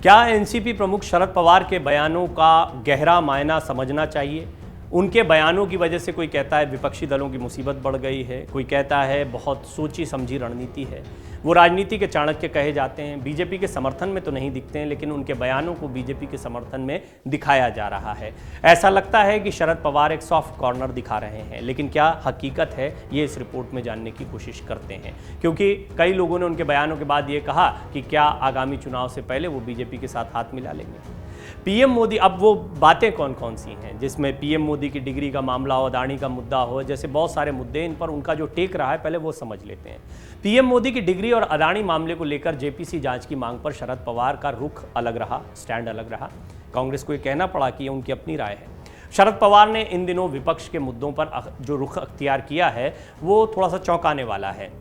क्या एनसीपी प्रमुख शरद पवार के बयानों का गहरा मायना समझना चाहिए? उनके बयानों की वजह से कोई कहता है विपक्षी दलों की मुसीबत बढ़ गई है, कोई कहता है बहुत सोची समझी रणनीति है। वो राजनीति के चाणक्य कहे जाते हैं, बीजेपी के समर्थन में तो नहीं दिखते हैं, लेकिन उनके बयानों को बीजेपी के समर्थन में दिखाया जा रहा है। ऐसा लगता है कि शरद पवार एक सॉफ्ट कॉर्नर दिखा रहे हैं, लेकिन क्या हकीकत है, ये इस रिपोर्ट में जानने की कोशिश करते हैं। क्योंकि कई लोगों ने उनके बयानों के बाद ये कहा कि क्या आगामी चुनाव से पहले वो बीजेपी के साथ हाथ मिला लेंगे। पीएम मोदी, अब वो बातें कौन कौन सी हैं जिसमें पीएम मोदी की डिग्री का मामला हो, अदानी का मुद्दा हो, जैसे बहुत सारे मुद्दे, इन पर उनका जो टेक रहा है पहले वो समझ लेते हैं। पीएम मोदी की डिग्री और अदानी मामले को लेकर जेपीसी जांच की मांग पर शरद पवार का रुख अलग रहा, स्टैंड अलग रहा। कांग्रेस को ये कहना पड़ा कि ये उनकी अपनी राय है। शरद पवार ने इन दिनों विपक्ष के मुद्दों पर जो रुख अख्तियार किया है वो थोड़ा सा चौंकाने वाला है।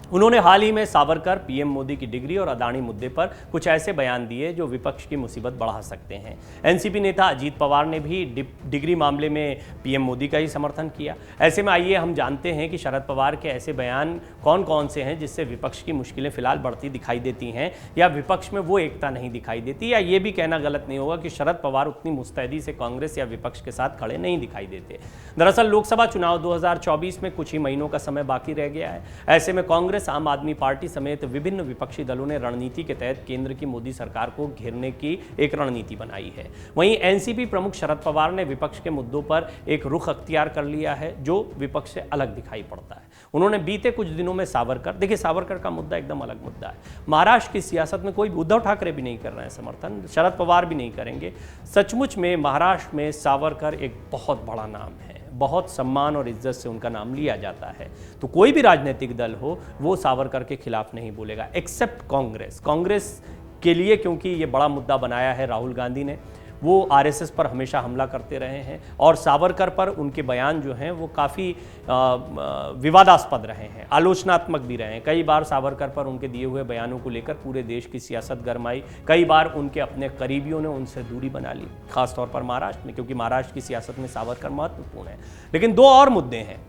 उन्होंने हाल ही में सावरकर, पीएम मोदी की डिग्री और अदानी मुद्दे पर कुछ ऐसे बयान दिए जो विपक्ष की मुसीबत बढ़ा सकते हैं। एनसीपी नेता अजीत पवार ने भी डिग्री मामले में पीएम मोदी का ही समर्थन किया। ऐसे में आइए हम जानते हैं कि शरद पवार के ऐसे बयान कौन कौन से हैं जिससे विपक्ष की मुश्किलें फिलहाल बढ़ती दिखाई देती हैं, या विपक्ष में वो एकता नहीं दिखाई देती, या ये भी कहना गलत नहीं होगा कि शरद पवार उतनी मुस्तैदी से कांग्रेस या विपक्ष के साथ खड़े नहीं दिखाई देते। दरअसल लोकसभा चुनाव 2024 में कुछ ही महीनों का समय बाकी रह गया है। ऐसे में कांग्रेस, आम आदमी पार्टी समेत विभिन्न विपक्षी दलों ने रणनीति के तहत केंद्र की मोदी सरकार को घेरने की एक रणनीति बनाई है। वहीं एनसीपी प्रमुख शरद पवार ने विपक्ष के मुद्दों पर एक रुख अख्तियार कर लिया है जो विपक्ष से अलग दिखाई पड़ता है। उन्होंने बीते कुछ दिनों में सावरकर, देखिए सावरकर का मुद्दा एकदम अलग मुद्दा है। महाराष्ट्र की सियासत में कोई उद्धव ठाकरे भी नहीं कर रहे हैं समर्थन, शरद पवार भी नहीं करेंगे। सचमुच में महाराष्ट्र में सावरकर एक बहुत बड़ा नाम है, बहुत सम्मान और इज्जत से उनका नाम लिया जाता है। तो कोई भी राजनीतिक दल हो वो सावरकर के खिलाफ नहीं बोलेगा, एक्सेप्ट कांग्रेस। कांग्रेस के लिए क्योंकि ये बड़ा मुद्दा बनाया है राहुल गांधी ने, वो आरएसएस पर हमेशा हमला करते रहे हैं और सावरकर पर उनके बयान जो हैं वो काफ़ी विवादास्पद रहे हैं, आलोचनात्मक भी रहे हैं। कई बार सावरकर पर उनके दिए हुए बयानों को लेकर पूरे देश की सियासत गरमाई, कई बार उनके अपने करीबियों ने उनसे दूरी बना ली, खासतौर पर महाराष्ट्र में, क्योंकि महाराष्ट्र की सियासत में सावरकर महत्वपूर्ण है। लेकिन दो और मुद्दे हैं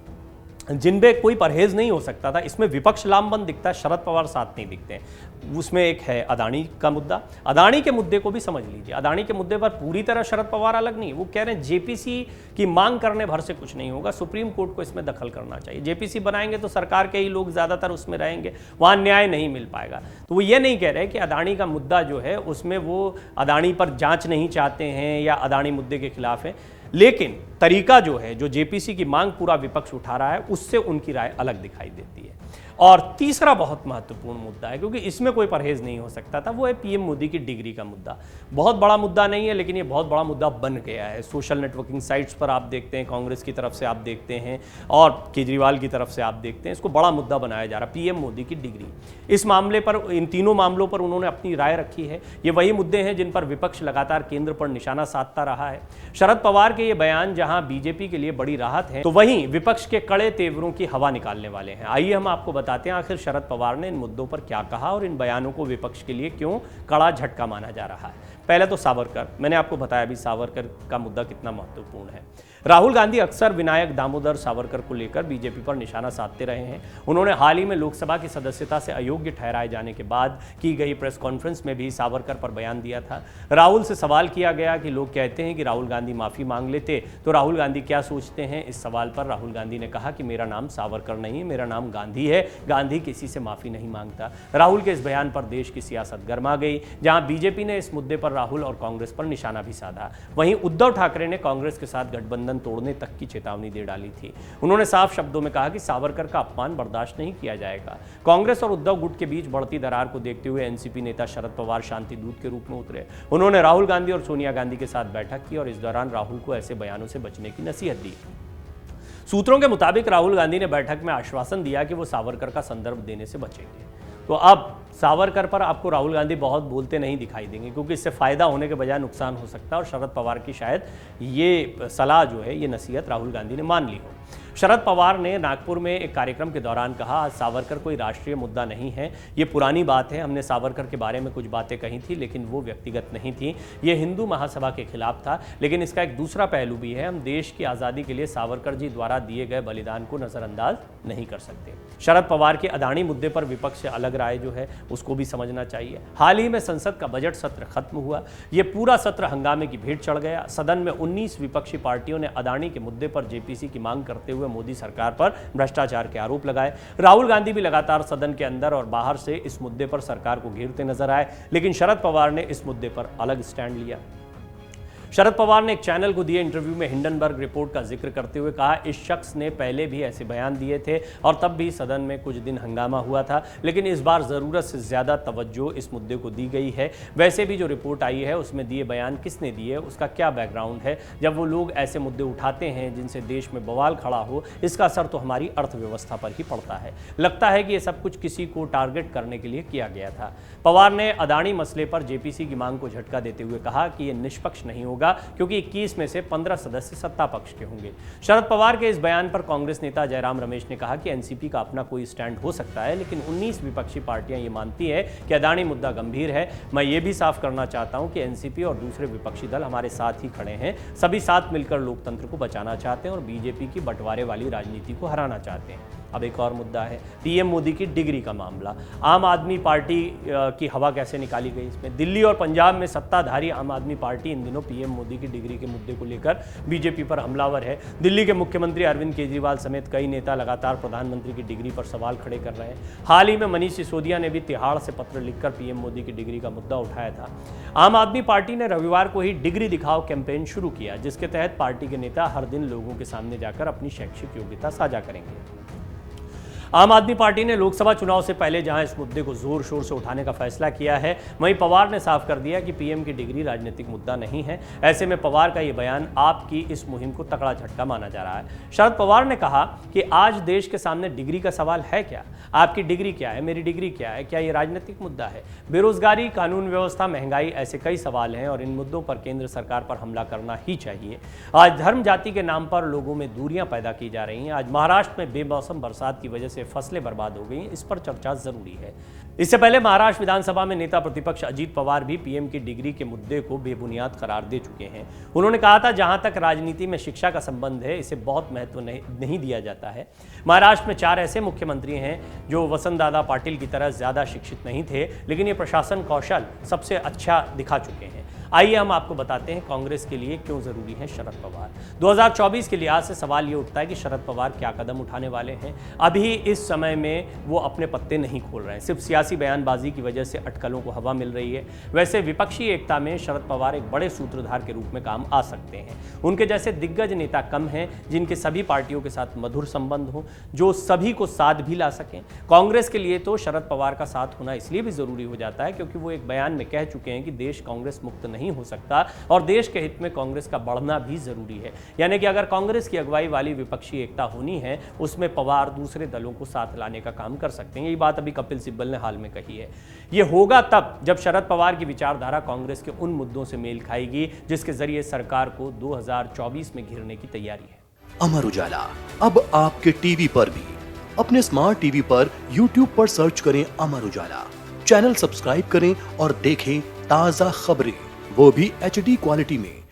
जिनमें कोई परहेज नहीं हो सकता था। इसमें विपक्ष लामबंद दिखता है, शरद पवार साथ नहीं दिखते हैं। उसमें एक है अदानी का मुद्दा। अदानी के मुद्दे को भी समझ लीजिए। अदानी के मुद्दे पर पूरी तरह शरद पवार अलग नहीं है। वो कह रहे हैं जेपीसी की मांग करने भर से कुछ नहीं होगा, सुप्रीम कोर्ट को इसमें दखल करना चाहिए। जेपीसी बनाएंगे तो सरकार के ही लोग ज़्यादातर उसमें रहेंगे, वहाँ न्याय नहीं मिल पाएगा। तो वो ये नहीं कह रहे कि अदानी का मुद्दा जो है उसमें वो अदानी पर जाँच नहीं चाहते हैं या अदानी मुद्दे के खिलाफ है, लेकिन तरीका जो है, जो जेपीसी की मांग पूरा विपक्ष उठा रहा है, उससे उनकी राय अलग दिखाई देती है। और तीसरा बहुत महत्वपूर्ण मुद्दा है, क्योंकि इसमें कोई परहेज नहीं हो सकता था, वो है पीएम मोदी की डिग्री का मुद्दा। बहुत बड़ा मुद्दा नहीं है, लेकिन ये बहुत बड़ा मुद्दा बन गया है। सोशल नेटवर्किंग साइट्स पर आप देखते हैं, कांग्रेस की तरफ से आप देखते हैं और केजरीवाल की तरफ से आप देखते हैं, इसको बड़ा मुद्दा बनाया जा रहा है, पीएम मोदी की डिग्री। इस मामले पर, इन तीनों मामलों पर उन्होंने अपनी राय रखी है। ये वही मुद्दे हैं जिन पर विपक्ष लगातार केंद्र पर निशाना साधता रहा है। शरद पवार के ये बयान जहां बीजेपी के लिए बड़ी राहत है, तो वहीं विपक्ष के कड़े तेवरों की हवा निकालने वाले हैं। आइए हम आपको बताते हैं आखिर शरद पवार ने इन मुद्दों पर क्या कहा और इन बयानों को विपक्ष के लिए क्यों कड़ा झटका माना जा रहा है। पहले तो सावरकर, मैंने आपको बताया अभी सावरकर का मुद्दा कितना महत्वपूर्ण है। राहुल गांधी अक्सर विनायक दामोदर सावरकर को लेकर बीजेपी पर निशाना साधते रहे हैं। उन्होंने हाल ही में लोकसभा की सदस्यता से अयोग्य ठहराए जाने के बाद की गई प्रेस कॉन्फ्रेंस में भी सावरकर पर बयान दिया था। राहुल से सवाल किया गया कि लोग कहते हैं कि राहुल गांधी माफ़ी मांग लेते तो राहुल गांधी क्या सोचते हैं। इस सवाल पर राहुल गांधी ने कहा कि मेरा नाम सावरकर नहीं, मेरा नाम गांधी है, गांधी किसी से माफ़ी नहीं मांगता। राहुल के इस बयान पर देश की सियासत गर्मा गई, जहाँ बीजेपी ने इस मुद्दे पर राहुल और कांग्रेस पर निशाना भी साधा। वहीं उद्धव ठाकरे ने कांग्रेस के साथ गठबंधन तोड़ने तक की चेतावनी दे डाली थी। उन्होंने साफ शब्दों में कहा कि सावरकर का अपमान बर्दाश्त नहीं किया जाएगा। कांग्रेस और उद्धव गुट के बीच बढ़ती दरार को देखते हुए एनसीपी नेता शरद पवार शांति दूत के रूप में उतरे। उन्होंने राहुल गांधी और सोनिया गांधी के साथ बैठक की और इस दौरान राहुल को ऐसे बयानों से बचने की नसीहत दी। सूत्रों के मुताबिक राहुल गांधी ने बैठक में आश्वासन दिया कि वो सावरकर का संदर्भ देने से बचेंगे। तो अब सावरकर पर आपको राहुल गांधी बहुत बोलते नहीं दिखाई देंगे, क्योंकि इससे फायदा होने के बजाय नुकसान हो सकता है और शरद पवार की शायद ये सलाह जो है, ये नसीहत राहुल गांधी ने मान ली हो। शरद पवार ने नागपुर में एक कार्यक्रम के दौरान कहा, आज सावरकर कोई राष्ट्रीय मुद्दा नहीं है, ये पुरानी बात है, हमने सावरकर के बारे में कुछ बातें कही थी लेकिन वो व्यक्तिगत नहीं थी, ये हिंदू महासभा के खिलाफ था। लेकिन इसका एक दूसरा पहलू भी है, हम देश की आज़ादी के लिए सावरकर जी द्वारा दिए गए बलिदान को नज़रअंदाज नहीं कर सकते। शरद पवार के अदानी मुद्दे पर विपक्ष से अलग राय जो है उसको भी समझना चाहिए। हाल ही में संसद का बजट सत्र खत्म हुआ, ये पूरा सत्र हंगामे की भेंट चढ़ गया। सदन में 19 विपक्षी पार्टियों ने अदानी के मुद्दे पर जेपीसी की मांग करते हुए मोदी सरकार पर भ्रष्टाचार के आरोप लगाए। राहुल गांधी भी लगातार सदन के अंदर और बाहर से इस मुद्दे पर सरकार को घेरते नजर आए, लेकिन शरद पवार ने इस मुद्दे पर अलग स्टैंड लिया। शरद पवार ने एक चैनल को दिए इंटरव्यू में हिंडनबर्ग रिपोर्ट का जिक्र करते हुए कहा, इस शख्स ने पहले भी ऐसे बयान दिए थे और तब भी सदन में कुछ दिन हंगामा हुआ था, लेकिन इस बार ज़रूरत से ज़्यादा तवज्जो इस मुद्दे को दी गई है। वैसे भी जो रिपोर्ट आई है उसमें दिए बयान किसने दिए, उसका क्या बैकग्राउंड है। जब वो लोग ऐसे मुद्दे उठाते हैं जिनसे देश में बवाल खड़ा हो, इसका असर तो हमारी अर्थव्यवस्था पर ही पड़ता है। लगता है कि ये सब कुछ किसी को टारगेट करने के लिए किया गया था। पवार ने अदानी मसले पर जेपीसी की मांग को झटका देते हुए कहा कि ये निष्पक्ष नहीं होगा क्योंकि 21 में से 15 सदस्य सत्ता पक्ष के होंगे। शरद पवार के इस बयान पर कांग्रेस नेता जयराम रमेश ने कहा कि एनसीपी का अपना कोई स्टैंड हो सकता है, लेकिन 19 विपक्षी पार्टियां ये मानती है कि अदानी मुद्दा गंभीर है। मैं ये भी साफ करना चाहता हूं कि एनसीपी और दूसरे विपक्षी दल हमारे साथ ही खड़े हैं, सभी साथ मिलकर लोकतंत्र को बचाना चाहते हैं और बीजेपी की बंटवारे वाली राजनीति को हराना चाहते हैं। अब एक और मुद्दा है पीएम मोदी की डिग्री का मामला। आम आदमी पार्टी की हवा कैसे निकाली गई इसमें। दिल्ली और पंजाब में सत्ताधारी आम आदमी पार्टी इन दिनों पीएम मोदी की डिग्री के मुद्दे को लेकर बीजेपी पर हमलावर है। दिल्ली के मुख्यमंत्री अरविंद केजरीवाल समेत कई नेता लगातार प्रधानमंत्री की डिग्री पर सवाल खड़े कर रहे हैं। हाल ही में मनीष सिसोदिया ने भी तिहाड़ से पत्र लिखकर पीएम मोदी की डिग्री का मुद्दा उठाया था। आम आदमी पार्टी ने रविवार को ही डिग्री दिखाओ कैंपेन शुरू किया, जिसके तहत पार्टी के नेता हर दिन लोगों के सामने जाकर अपनी शैक्षिक योग्यता साझा करेंगे। आम आदमी पार्टी ने लोकसभा चुनाव से पहले जहां इस मुद्दे को जोर शोर से उठाने का फैसला किया है, वहीं पवार ने साफ कर दिया कि पीएम की डिग्री राजनीतिक मुद्दा नहीं है। ऐसे में पवार का ये बयान आपकी इस मुहिम को तगड़ा झटका माना जा रहा है। शरद पवार ने कहा कि आज देश के सामने डिग्री का सवाल है क्या, आपकी डिग्री क्या है, मेरी डिग्री क्या है, क्या ये राजनीतिक मुद्दा है। बेरोजगारी, कानून व्यवस्था, महंगाई, ऐसे कई सवाल हैं और इन मुद्दों पर केंद्र सरकार पर हमला करना ही चाहिए। आज धर्म जाति के नाम पर लोगों में दूरियां पैदा की जा रही हैं। आज महाराष्ट्र में बेमौसम बरसात की वजह से फसलें बर्बाद हो गई, इस पर चर्चा जरूरी है। इससे पहले महाराष्ट्र विधानसभा में नेता प्रतिपक्ष अजीत पवार भी पीएम की डिग्री के मुद्दे को बेबुनियाद करार दे चुके हैं। उन्होंने कहा था, जहां तक राजनीति में शिक्षा का संबंध है इसे बहुत महत्व नहीं दिया जाता है। महाराष्ट्र में 4 ऐसे मुख्यमंत्री हैं जो वसंतदादा पाटिल की तरह ज्यादा शिक्षित नहीं थे, लेकिन ये प्रशासन कौशल सबसे अच्छा दिखा चुके हैं। आइए हम आपको बताते हैं कांग्रेस के लिए क्यों जरूरी है शरद पवार। 2024 के लिहाज से सवाल ये उठता है कि शरद पवार क्या कदम उठाने वाले हैं। अभी इस समय में वो अपने पत्ते नहीं खोल रहे हैं, सिर्फ सियासी बयानबाजी की वजह से अटकलों को हवा मिल रही है। वैसे विपक्षी एकता में शरद पवार एक बड़े सूत्रधार के रूप में काम आ सकते हैं। उनके जैसे दिग्गज नेता कम हैं जिनके सभी पार्टियों के साथ मधुर संबंध हो, जो सभी को साथ भी ला सकें। कांग्रेस के लिए तो शरद पवार का साथ होना इसलिए भी जरूरी हो जाता है क्योंकि वो एक बयान में कह चुके हैं कि देश कांग्रेस मुक्त नहीं हो सकता और देश के हित में कांग्रेस का बढ़ना भी जरूरी है। यानी कि अगर कांग्रेस की अगुवाई वाली विपक्षी एकता होनी है, उसमें पवार दूसरे दलों को साथ लाने का काम कर सकते हैं। यही बात अभी कपिल सिब्बल ने हाल में कही है। यह होगा तब जब शरद पवार की विचारधारा कांग्रेस के उन मुद्दों से मेल खाएगी जिसके जरिए सरकार को 2024 में घेरने की तैयारी है। अमर उजाला अब आपके टीवी पर भी। अपने स्मार्ट टीवी पर YouTube पर सर्च करें अमर उजाला, चैनल सब्सक्राइब करें और देखें ताजा खबरें, वो भी HD क्वालिटी में।